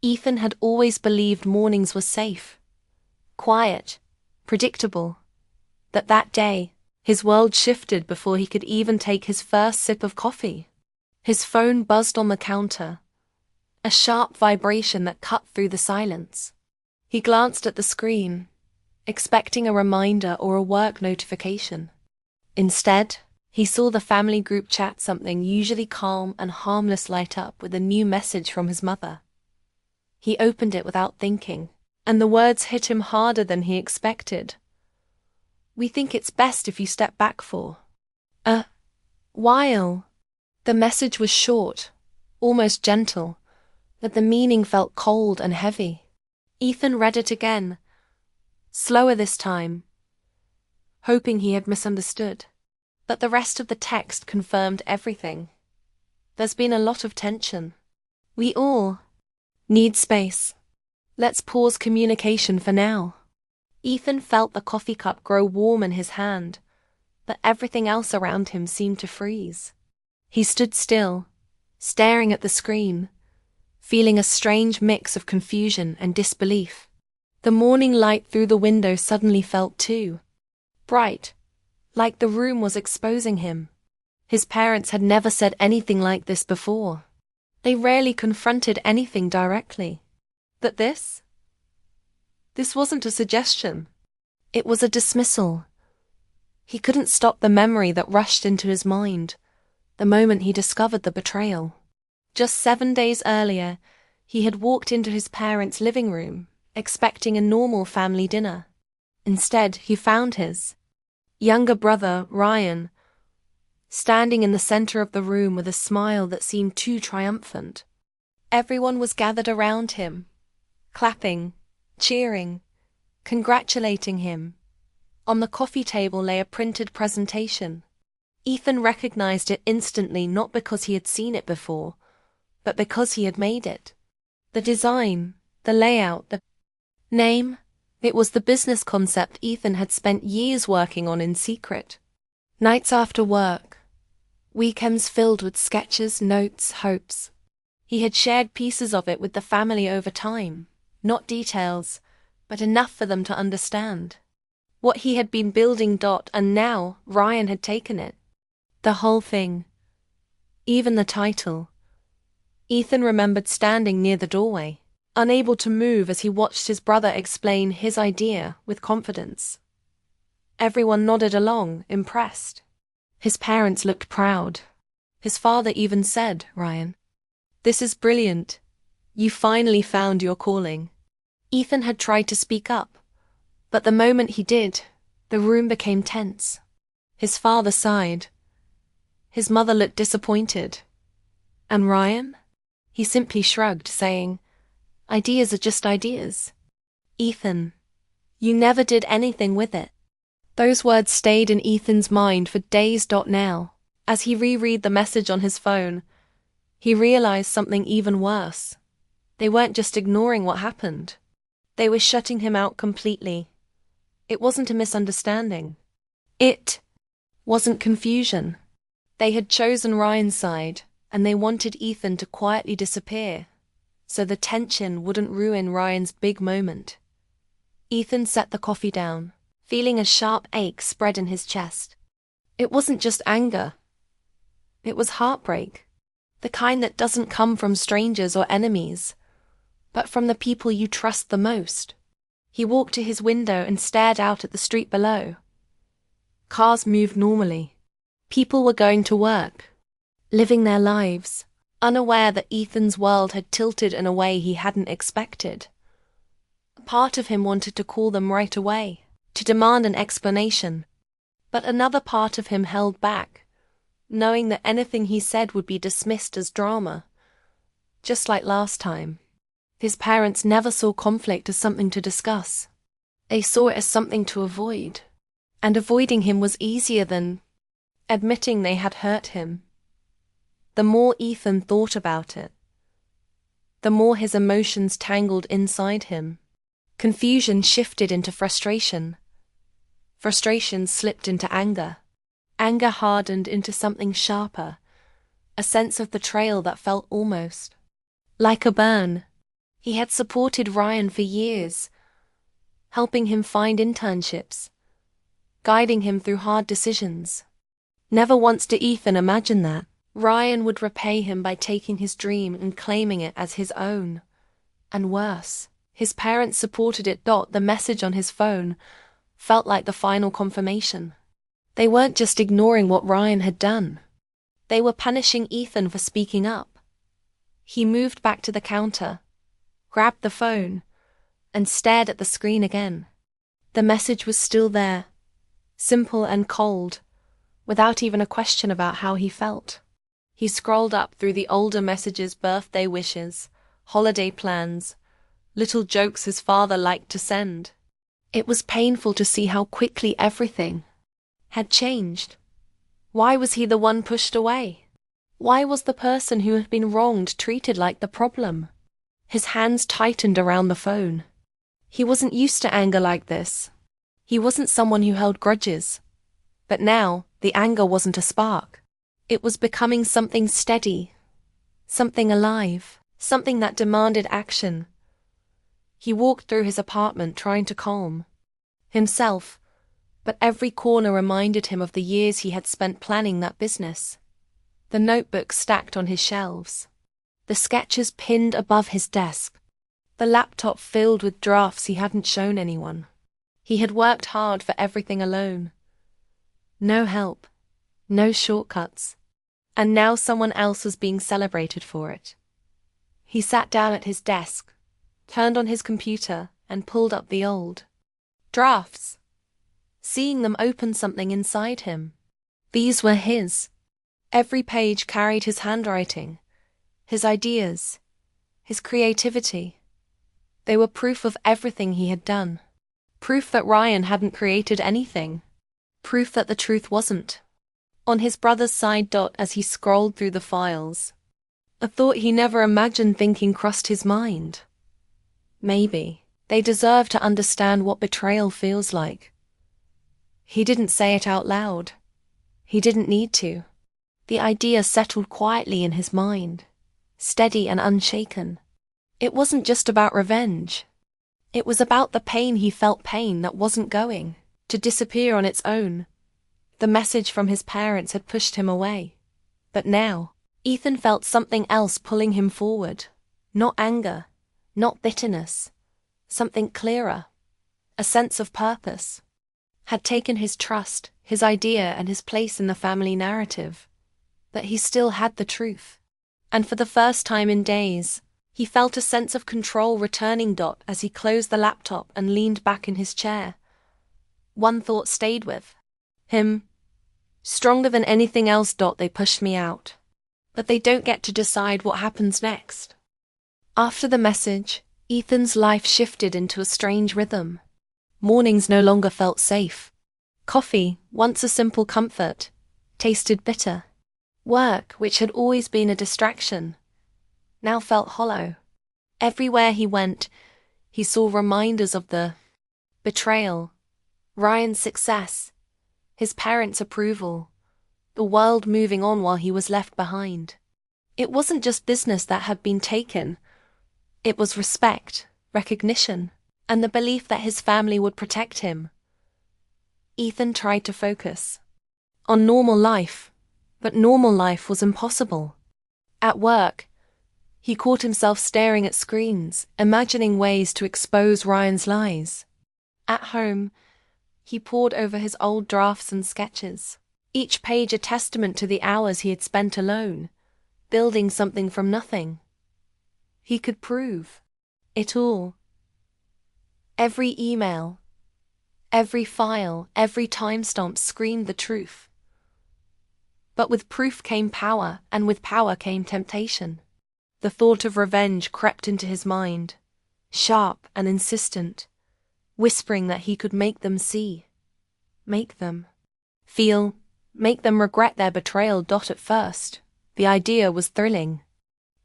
Ethan had always believed mornings were safe, quiet, predictable. But that day, his world shifted before he could even take his first sip of coffee. His phone buzzed on the counter, a sharp vibration that cut through the silence. He glanced at the screen, expecting a reminder or a work notification. Instead, he saw the family group chat, something usually calm and harmless, light up with a new message from his mother. He opened it without thinking, and the words hit him harder than he expected. "We think it's best if you step back for a while." The message was short, almost gentle, but the meaning felt cold and heavy. Ethan read it again, slower this time, hoping he had misunderstood. But the rest of the text confirmed everything. "There's been a lot of tension. We all need space. Let's pause communication for now." Ethan felt the coffee cup grow warm in his hand, but everything else around him seemed to freeze. He stood still, staring at the screen, feeling a strange mix of confusion and disbelief. The morning light through the window suddenly felt too bright, like the room was exposing him. His parents had never said anything like this before. They rarely confronted anything directly. But this wasn't a suggestion. It was a dismissal. He couldn't stop the memory that rushed into his mind the moment he discovered the betrayal. Just 7 days earlier, he had walked into his parents' living room, expecting a normal family dinner. Instead, he found his younger brother, Ryan, standing in the center of the room with a smile that seemed too triumphant. Everyone was gathered around him, clapping, cheering, congratulating him. On the coffee table lay a printed presentation. Ethan recognized it instantly, not because he had seen it before, but because he had made it. The design, the layout, the name, it was the business concept Ethan had spent years working on in secret. Nights after work, weekends filled with sketches, notes, hopes. He had shared pieces of it with the family over time, not details, but enough for them to understand what he had been building. And now Ryan had taken it. The whole thing. Even the title. Ethan remembered standing near the doorway, unable to move as he watched his brother explain his idea with confidence. Everyone nodded along, impressed. His parents looked proud. His father even said, "Ryan, this is brilliant. You finally found your calling." Ethan had tried to speak up, but the moment he did, the room became tense. His father sighed. His mother looked disappointed. And Ryan? He simply shrugged, saying, "Ideas are just ideas. Ethan, you never did anything with it." Those words stayed in Ethan's mind for days. Now, as he reread the message on his phone, he realized something even worse. They weren't just ignoring what happened. They were shutting him out completely. It wasn't a misunderstanding. It wasn't confusion. They had chosen Ryan's side, and they wanted Ethan to quietly disappear, so the tension wouldn't ruin Ryan's big moment. Ethan set the coffee down, feeling a sharp ache spread in his chest. It wasn't just anger. It was heartbreak, the kind that doesn't come from strangers or enemies, but from the people you trust the most. He walked to his window and stared out at the street below. Cars moved normally. People were going to work, living their lives, unaware that Ethan's world had tilted in a way he hadn't expected. A part of him wanted to call them right away, to demand an explanation, but another part of him held back, knowing that anything he said would be dismissed as drama, just like last time. His parents never saw conflict as something to discuss. They saw it as something to avoid, and avoiding him was easier than admitting they had hurt him. The more Ethan thought about it, the more his emotions tangled inside him. Confusion shifted into frustration. Frustration slipped into anger. Anger hardened into something sharper, a sense of betrayal that felt almost like a burn. He had supported Ryan for years, helping him find internships, guiding him through hard decisions. Never once did Ethan imagine that Ryan would repay him by taking his dream and claiming it as his own. And worse, his parents supported it. The message on his phone felt like the final confirmation. They weren't just ignoring what Ryan had done. They were punishing Ethan for speaking up. He moved back to the counter, grabbed the phone, and stared at the screen again. The message was still there, simple and cold, without even a question about how he felt. He scrolled up through the older messages: birthday wishes, holiday plans, little jokes his father liked to send. It was painful to see how quickly everything had changed. Why was he the one pushed away? Why was the person who had been wronged treated like the problem? His hands tightened around the phone. He wasn't used to anger like this. He wasn't someone who held grudges. But now, the anger wasn't a spark. It was becoming something steady, something alive, something that demanded action. He walked through his apartment trying to calm himself, but every corner reminded him of the years he had spent planning that business. The notebooks stacked on his shelves, the sketches pinned above his desk, the laptop filled with drafts he hadn't shown anyone. He had worked hard for everything alone. No help, no shortcuts, and now someone else was being celebrated for it. He sat down at his desk, turned on his computer, and pulled up the old drafts. Seeing them opened something inside him. These were his. Every page carried his handwriting, his ideas, his creativity. They were proof of everything he had done. Proof that Ryan hadn't created anything. Proof that the truth wasn't on his brother's side. As he scrolled through the files, a thought he never imagined thinking crossed his mind. Maybe they deserve to understand what betrayal feels like. He didn't say it out loud. He didn't need to. The idea settled quietly in his mind, steady and unshaken. It wasn't just about revenge. It was about the pain he felt, pain that wasn't going to disappear on its own. The message from his parents had pushed him away. But now, Ethan felt something else pulling him forward. Not anger, not bitterness. Something clearer. A sense of purpose. Had taken his trust, his idea, and his place in the family narrative. But he still had the truth. And for the first time in days, he felt a sense of control returning. As he closed the laptop and leaned back in his chair, one thought stayed with him. Stronger than anything else. They pushed me out. But they don't get to decide what happens next. After the message, Ethan's life shifted into a strange rhythm. Mornings no longer felt safe. Coffee, once a simple comfort, tasted bitter. Work, which had always been a distraction, now felt hollow. Everywhere he went, he saw reminders of the betrayal, Ryan's success, his parents' approval, the world moving on while he was left behind. It wasn't just business that had been taken. It was respect, recognition, and the belief that his family would protect him. Ethan tried to focus on normal life, but normal life was impossible. At work, he caught himself staring at screens, imagining ways to expose Ryan's lies. At home, he pored over his old drafts and sketches, each page a testament to the hours he had spent alone, building something from nothing. He could prove it all. Every email, every file, every timestamp screamed the truth. But with proof came power, and with power came temptation. The thought of revenge crept into his mind, sharp and insistent, whispering that he could make them see, make them feel, make them regret their betrayal. At first, the idea was thrilling.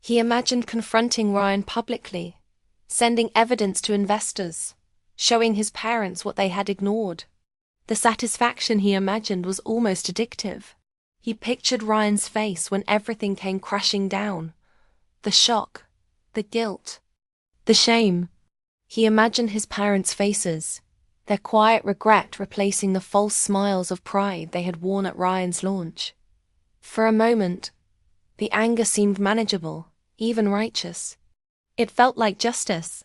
He imagined confronting Ryan publicly, sending evidence to investors, showing his parents what they had ignored. The satisfaction he imagined was almost addictive. He pictured Ryan's face when everything came crashing down. The shock, the guilt, The shame. He imagined his parents' faces, their quiet regret replacing the false smiles of pride they had worn at Ryan's launch. For a moment, the anger seemed manageable, even righteous. It felt like justice.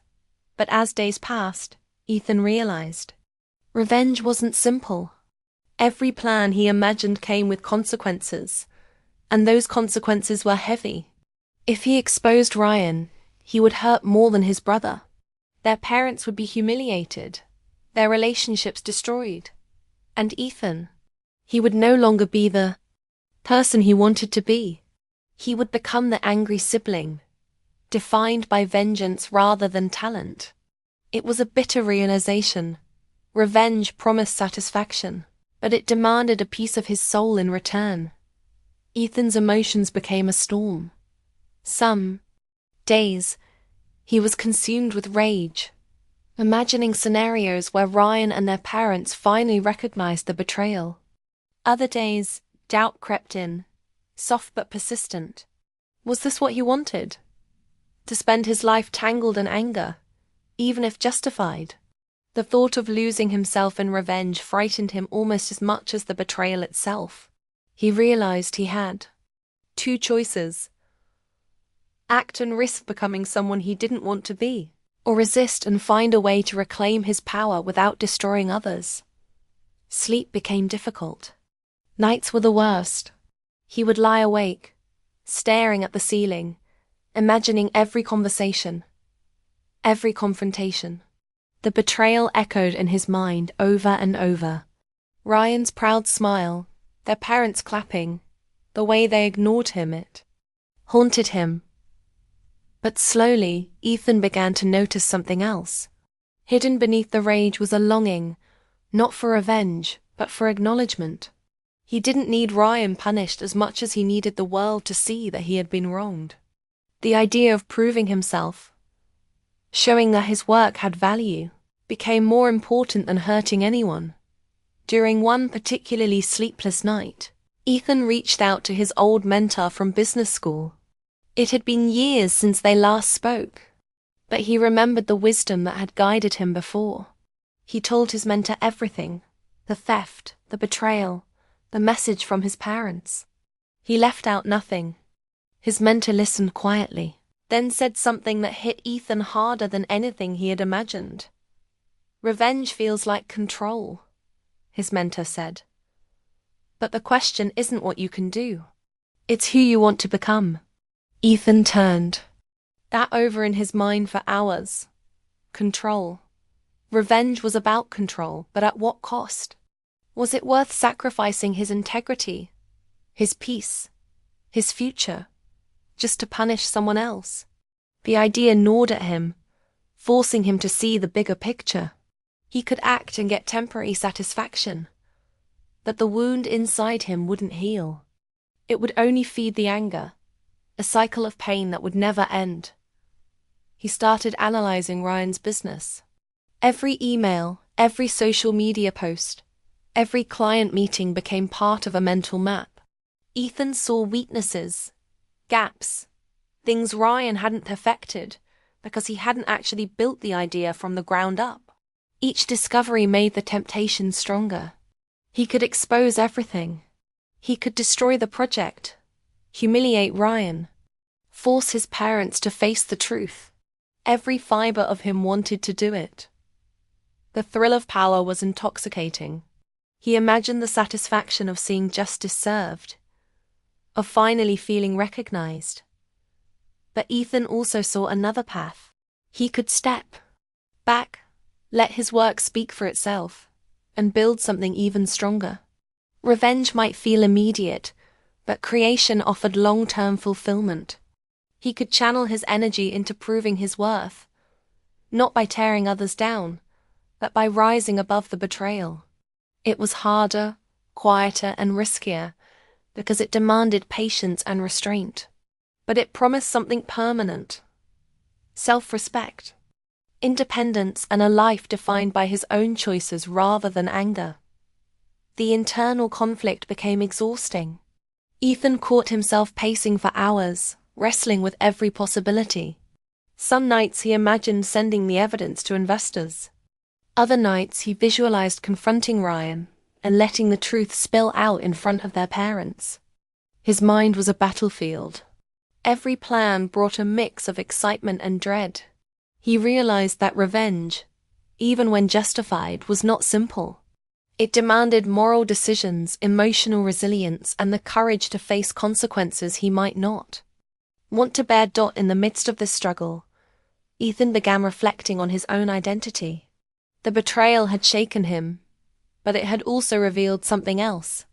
But as days passed, Ethan realized revenge wasn't simple. Every plan he imagined came with consequences, and those consequences were heavy. If he exposed Ryan, he would hurt more than his brother. Their parents would be humiliated, their relationships destroyed. And Ethan, he would no longer be the person he wanted to be. He would become the angry sibling, defined by vengeance rather than talent. It was a bitter realization. Revenge promised satisfaction, but it demanded a piece of his soul in return. Ethan's emotions became a storm. Some days, he was consumed with rage, imagining scenarios where Ryan and their parents finally recognized the betrayal. Other days, doubt crept in, soft but persistent. Was this what he wanted? To spend his life tangled in anger, even if justified? The thought of losing himself in revenge frightened him almost as much as the betrayal itself. He realized he had two choices: act and risk becoming someone he didn't want to be, or resist and find a way to reclaim his power without destroying others. Sleep became difficult. Nights were the worst. He would lie awake, staring at the ceiling, imagining every conversation, every confrontation. The betrayal echoed in his mind over and over. Ryan's proud smile, their parents clapping, the way they ignored him, it haunted him. But slowly, Ethan began to notice something else. Hidden beneath the rage was a longing, not for revenge, but for acknowledgement. He didn't need Ryan punished as much as he needed the world to see that he had been wronged. The idea of proving himself, showing that his work had value, became more important than hurting anyone. During one particularly sleepless night, Ethan reached out to his old mentor from business school. It had been years since they last spoke, but he remembered the wisdom that had guided him before. He told his mentor everything: the theft, the betrayal, the message from his parents. He left out nothing. His mentor listened quietly, then said something that hit Ethan harder than anything he had imagined. "Revenge feels like control," his mentor said. "But the question isn't what you can do. It's who you want to become." Ethan turned that over in his mind for hours. Control. Revenge was about control, but at what cost? Was it worth sacrificing his integrity, his peace, his future, just to punish someone else? The idea gnawed at him, forcing him to see the bigger picture. He could act and get temporary satisfaction, but the wound inside him wouldn't heal. It would only feed the anger, a cycle of pain that would never end. He started analyzing Ryan's business. Every email, every social media post, every client meeting became part of a mental map. Ethan saw weaknesses, gaps, things Ryan hadn't perfected because he hadn't actually built the idea from the ground up. Each discovery made the temptation stronger. He could expose everything. He could destroy the project, humiliate Ryan, force his parents to face the truth. Every fiber of him wanted to do it. The thrill of power was intoxicating. He imagined the satisfaction of seeing justice served, of finally feeling recognized. But Ethan also saw another path. He could step back, let his work speak for itself, and build something even stronger. Revenge might feel immediate, but creation offered long-term fulfillment. He could channel his energy into proving his worth, not by tearing others down, but by rising above the betrayal. It was harder, quieter, and riskier, because it demanded patience and restraint. But it promised something permanent: self-respect, independence, and a life defined by his own choices rather than anger. The internal conflict became exhausting. Ethan caught himself pacing for hours, wrestling with every possibility. Some nights he imagined sending the evidence to investors. Other nights he visualized confronting Ryan and letting the truth spill out in front of their parents. His mind was a battlefield. Every plan brought a mix of excitement and dread. He realized that revenge, even when justified, was not simple. It demanded moral decisions, emotional resilience, and the courage to face consequences he might not want to bear. In the midst of this struggle, Ethan began reflecting on his own identity. The betrayal had shaken him, but it had also revealed something else.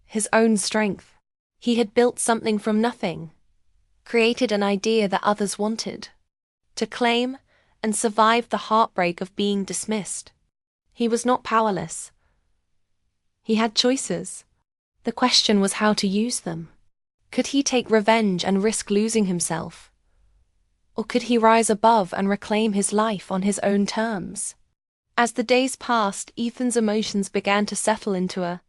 His own strength. He had built something from nothing, created an idea that others wanted to claim, and survived the heartbreak of being dismissed. He was not powerless. He had choices. The question was how to use them. Could he take revenge and risk losing himself? Or could he rise above and reclaim his life on his own terms? As the days passed, Ethan's emotions began to settle into a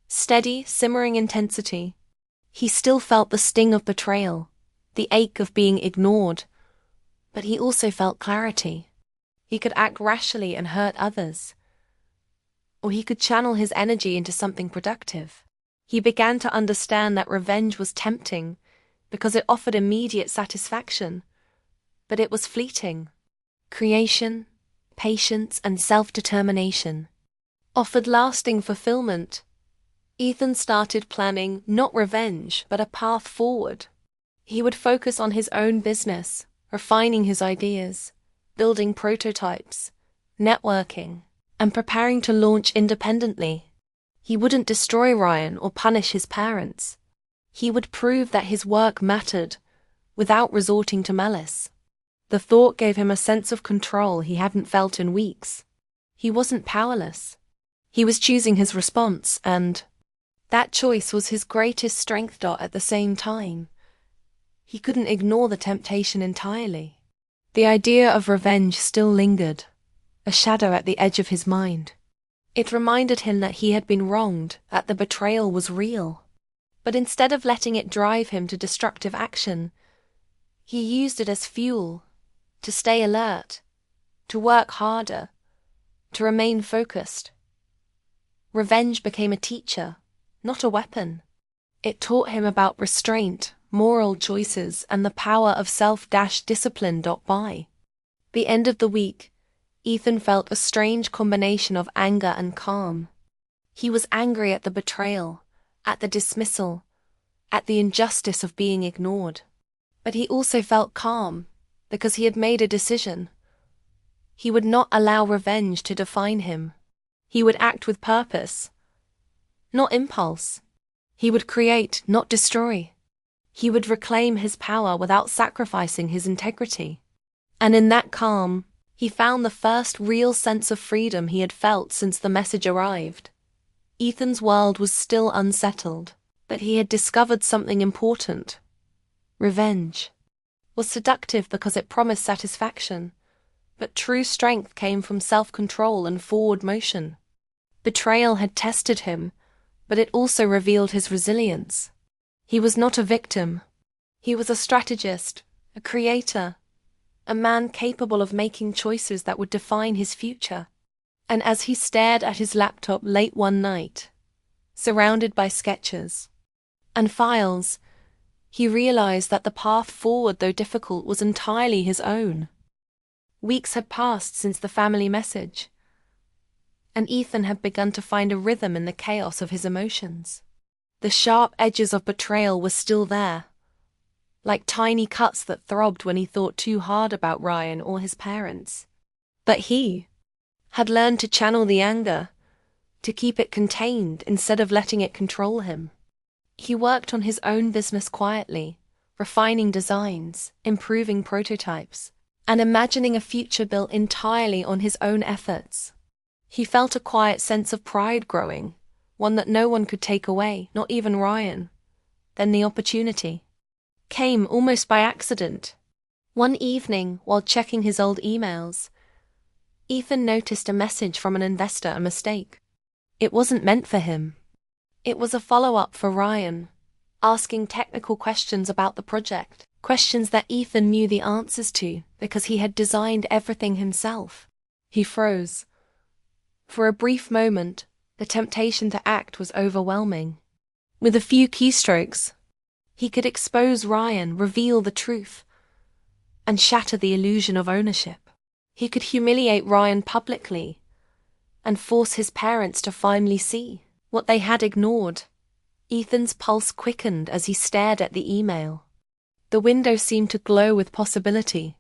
steady, simmering intensity. He still felt the sting of betrayal, the ache of being ignored, but he also felt clarity. He could act rashly and hurt others, or he could channel his energy into something productive. He began to understand that revenge was tempting because it offered immediate satisfaction, but it was fleeting. Creation, patience, and self-determination offered lasting fulfillment. Ethan started planning not revenge, but a path forward. He would focus on his own business, refining his ideas, building prototypes, networking, and preparing to launch independently. He wouldn't destroy Ryan or punish his parents. He would prove that his work mattered without resorting to malice. The thought gave him a sense of control he hadn't felt in weeks. He wasn't powerless. He was choosing his response, and that choice was his greatest strength. At the same time, he couldn't ignore the temptation entirely. The idea of revenge still lingered, a shadow at the edge of his mind. It reminded him that he had been wronged, that the betrayal was real. But instead of letting it drive him to destructive action, he used it as fuel, to stay alert, to work harder, to remain focused. Revenge became a teacher, not a weapon. It taught him about restraint, moral choices, and the power of self-discipline. By the end of the week, Ethan felt a strange combination of anger and calm. He was angry at the betrayal, at the dismissal, at the injustice of being ignored. But he also felt calm, because he had made a decision. He would not allow revenge to define him. He would act with purpose, not impulse. He would create, not destroy. He would reclaim his power without sacrificing his integrity. And in that calm, he found the first real sense of freedom he had felt since the message arrived. Ethan's world was still unsettled, but he had discovered something important. Revenge was seductive because it promised satisfaction, but true strength came from self-control and forward motion. Betrayal had tested him, but it also revealed his resilience. He was not a victim. He was a strategist, a creator, a man capable of making choices that would define his future. And as he stared at his laptop late one night, surrounded by sketches and files, he realized that the path forward, though difficult, was entirely his own. Weeks had passed since the family message, and Ethan had begun to find a rhythm in the chaos of his emotions. The sharp edges of betrayal were still there, like tiny cuts that throbbed when he thought too hard about Ryan or his parents. But he had learned to channel the anger, to keep it contained instead of letting it control him. He worked on his own business quietly, refining designs, improving prototypes, and imagining a future built entirely on his own efforts. He felt a quiet sense of pride growing, one that no one could take away, not even Ryan. Then the opportunity came almost by accident. One evening, while checking his old emails, Ethan noticed a message from an investor, a mistake. It wasn't meant for him. It was a follow-up for Ryan, asking technical questions about the project, questions that Ethan knew the answers to because he had designed everything himself. He froze. For a brief moment, the temptation to act was overwhelming. With a few keystrokes, he could expose Ryan, reveal the truth, and shatter the illusion of ownership. He could humiliate Ryan publicly and force his parents to finally see what they had ignored. Ethan's pulse quickened as he stared at the email. The window seemed to glow with possibility,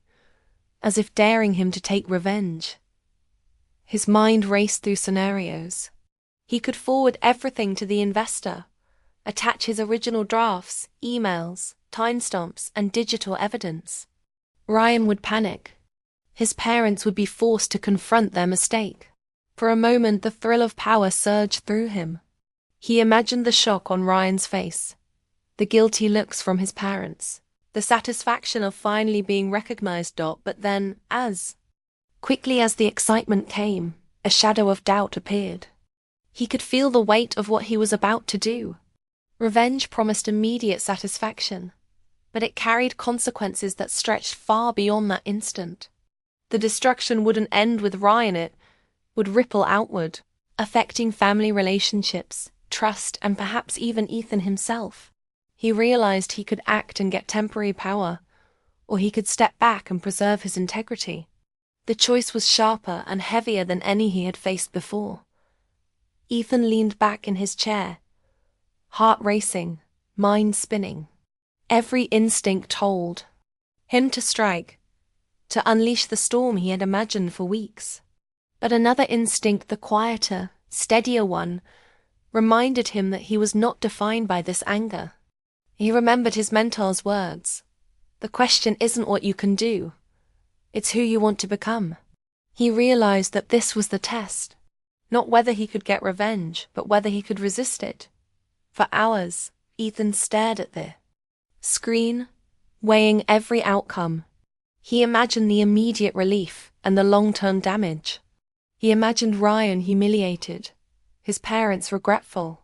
as if daring him to take revenge. His mind raced through scenarios. He could forward everything to the investor, attach his original drafts, emails, timestamps, and digital evidence. Ryan would panic. His parents would be forced to confront their mistake. For a moment, the thrill of power surged through him. He imagined the shock on Ryan's face, the guilty looks from his parents, the satisfaction of finally being recognized. But then, as quickly as the excitement came, a shadow of doubt appeared. He could feel the weight of what he was about to do. Revenge promised immediate satisfaction, but it carried consequences that stretched far beyond that instant. The destruction wouldn't end with Ryan, it would ripple outward, affecting family relationships, trust, and perhaps even Ethan himself. He realized he could act and get temporary power, or he could step back and preserve his integrity. The choice was sharper and heavier than any he had faced before. Ethan leaned back in his chair, heart racing, mind spinning. Every instinct told him to strike, to unleash the storm he had imagined for weeks. But another instinct, the quieter, steadier one, reminded him that he was not defined by this anger. He remembered his mentor's words. The question isn't what you can do, it's who you want to become. He realized that this was the test. Not whether he could get revenge, but whether he could resist it. For hours, Ethan stared at the screen, weighing every outcome. He imagined the immediate relief and the long-term damage. He imagined Ryan humiliated, his parents regretful,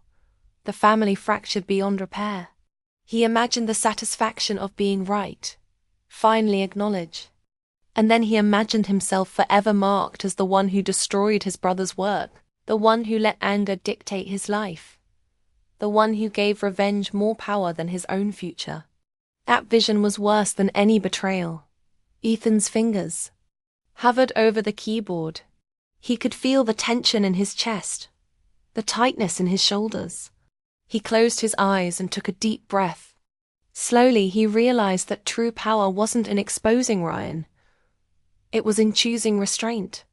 the family fractured beyond repair. He imagined the satisfaction of being right, finally acknowledged. And then he imagined himself forever marked as the one who destroyed his brother's work, the one who let anger dictate his life, the one who gave revenge more power than his own future. That vision was worse than any betrayal. Ethan's fingers hovered over the keyboard. He could feel the tension in his chest, the tightness in his shoulders. He closed his eyes and took a deep breath. Slowly, he realized that true power wasn't in exposing Ryan. It was in choosing restraint.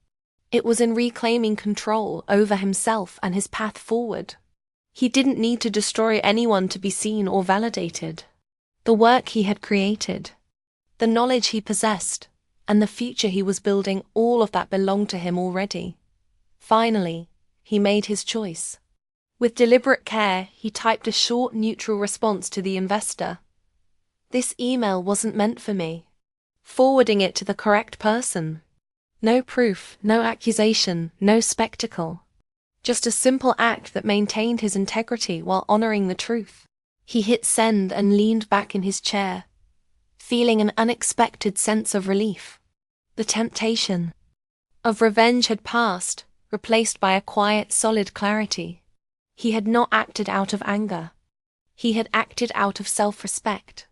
It was in reclaiming control over himself and his path forward. He didn't need to destroy anyone to be seen or validated. The work he had created, the knowledge he possessed, and the future he was building, all of that belonged to him already. Finally, he made his choice. With deliberate care, he typed a short, neutral response to the investor. This email wasn't meant for me. Forwarding it to the correct person. No proof, no accusation, no spectacle. Just a simple act that maintained his integrity while honoring the truth. He hit send and leaned back in his chair, feeling an unexpected sense of relief. The temptation of revenge had passed, replaced by a quiet, solid clarity. He had not acted out of anger. He had acted out of self-respect.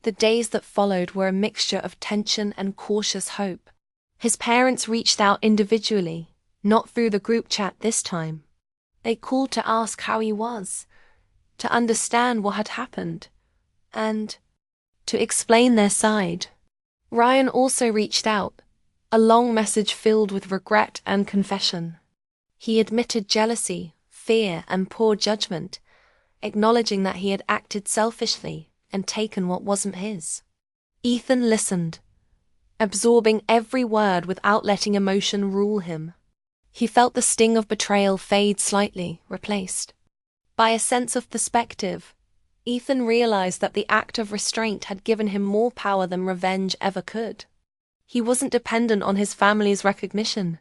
The days that followed were a mixture of tension and cautious hope. His parents reached out individually, not through the group chat this time. They called to ask how he was, to understand what had happened, and to explain their side. Ryan also reached out, a long message filled with regret and confession. He admitted jealousy, fear, and poor judgment, acknowledging that he had acted selfishly and taken what wasn't his. Ethan listened, absorbing every word without letting emotion rule him. He felt the sting of betrayal fade slightly, replaced by a sense of perspective. Ethan realized that the act of restraint had given him more power than revenge ever could. He wasn't dependent on his family's recognition.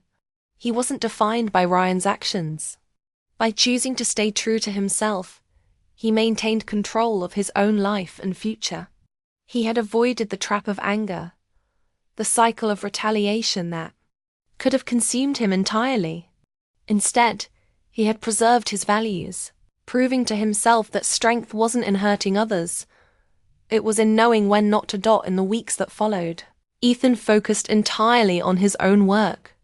He wasn't defined by Ryan's actions. By choosing to stay true to himself, He maintained control of his own life and future. He had avoided the trap of anger, the cycle of retaliation that could have consumed him entirely. Instead, he had preserved his values, proving to himself that strength wasn't in hurting others. It was in knowing when not to dot in the weeks that followed. Ethan focused entirely on his own work.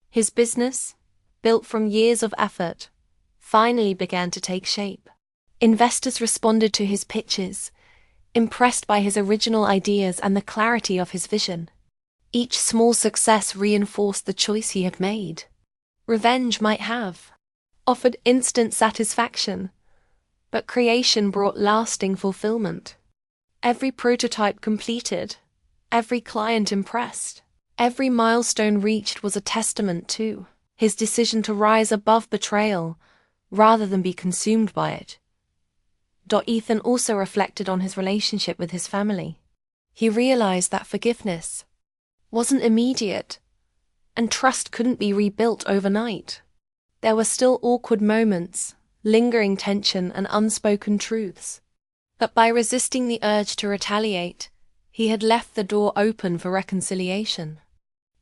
His business, built from years of effort, finally began to take shape. Investors responded to his pitches, impressed by his original ideas and the clarity of his vision. Each small success reinforced the choice he had made. Revenge might have offered instant satisfaction, but creation brought lasting fulfillment. Every prototype completed, every client impressed, every milestone reached was a testament to his decision to rise above betrayal rather than be consumed by it. Ethan also reflected on his relationship with his family. He realized that forgiveness wasn't immediate, and trust couldn't be rebuilt overnight. There were still awkward moments, lingering tension, and unspoken truths. But by resisting the urge to retaliate, he had left the door open for reconciliation.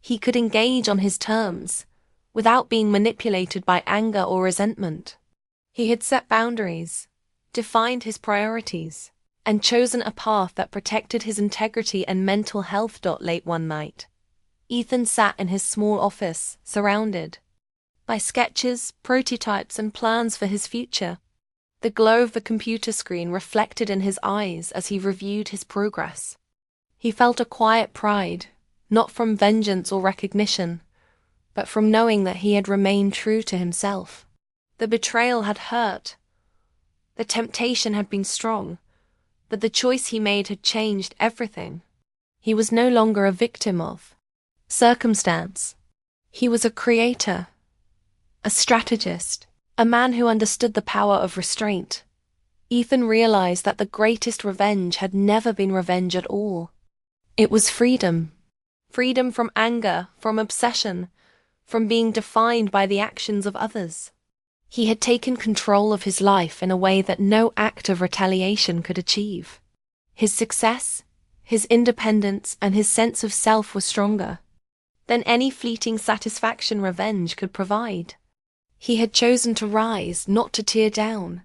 He could engage on his terms, without being manipulated by anger or resentment. He had set boundaries, defined his priorities, and chosen a path that protected his integrity and mental health. Late one night, Ethan sat in his small office, surrounded by sketches, prototypes, and plans for his future. The glow of the computer screen reflected in his eyes as he reviewed his progress. He felt a quiet pride, not from vengeance or recognition, but from knowing that he had remained true to himself. The betrayal had hurt. The temptation had been strong, but the choice he made had changed everything. He was no longer a victim of circumstance. He was a creator, a strategist, a man who understood the power of restraint. Ethan realized that the greatest revenge had never been revenge at all. It was freedom. Freedom from anger, from obsession, from being defined by the actions of others. He had taken control of his life in a way that no act of retaliation could achieve. His success, his independence, and his sense of self were stronger than any fleeting satisfaction revenge could provide. He had chosen to rise, not to tear down,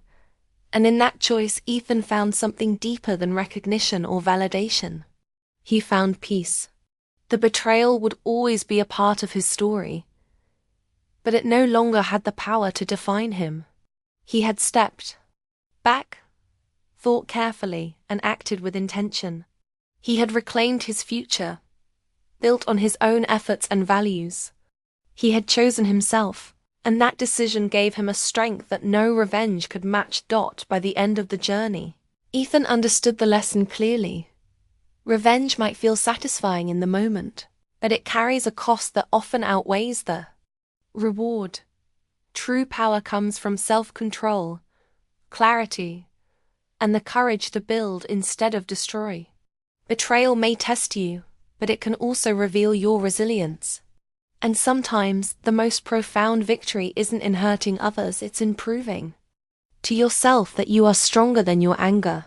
and in that choice Ethan found something deeper than recognition or validation. He found peace. The betrayal would always be a part of his story, but it no longer had the power to define him. He had stepped back, thought carefully, and acted with intention. He had reclaimed his future, built on his own efforts and values. He had chosen himself, and that decision gave him a strength that no revenge could match. By the end of the journey, Ethan understood the lesson clearly. Revenge might feel satisfying in the moment, but it carries a cost that often outweighs the reward. True power comes from self-control, clarity, and the courage to build instead of destroy. Betrayal may test you, but it can also reveal your resilience. And sometimes the most profound victory isn't in hurting others, it's in proving to yourself that you are stronger than your anger.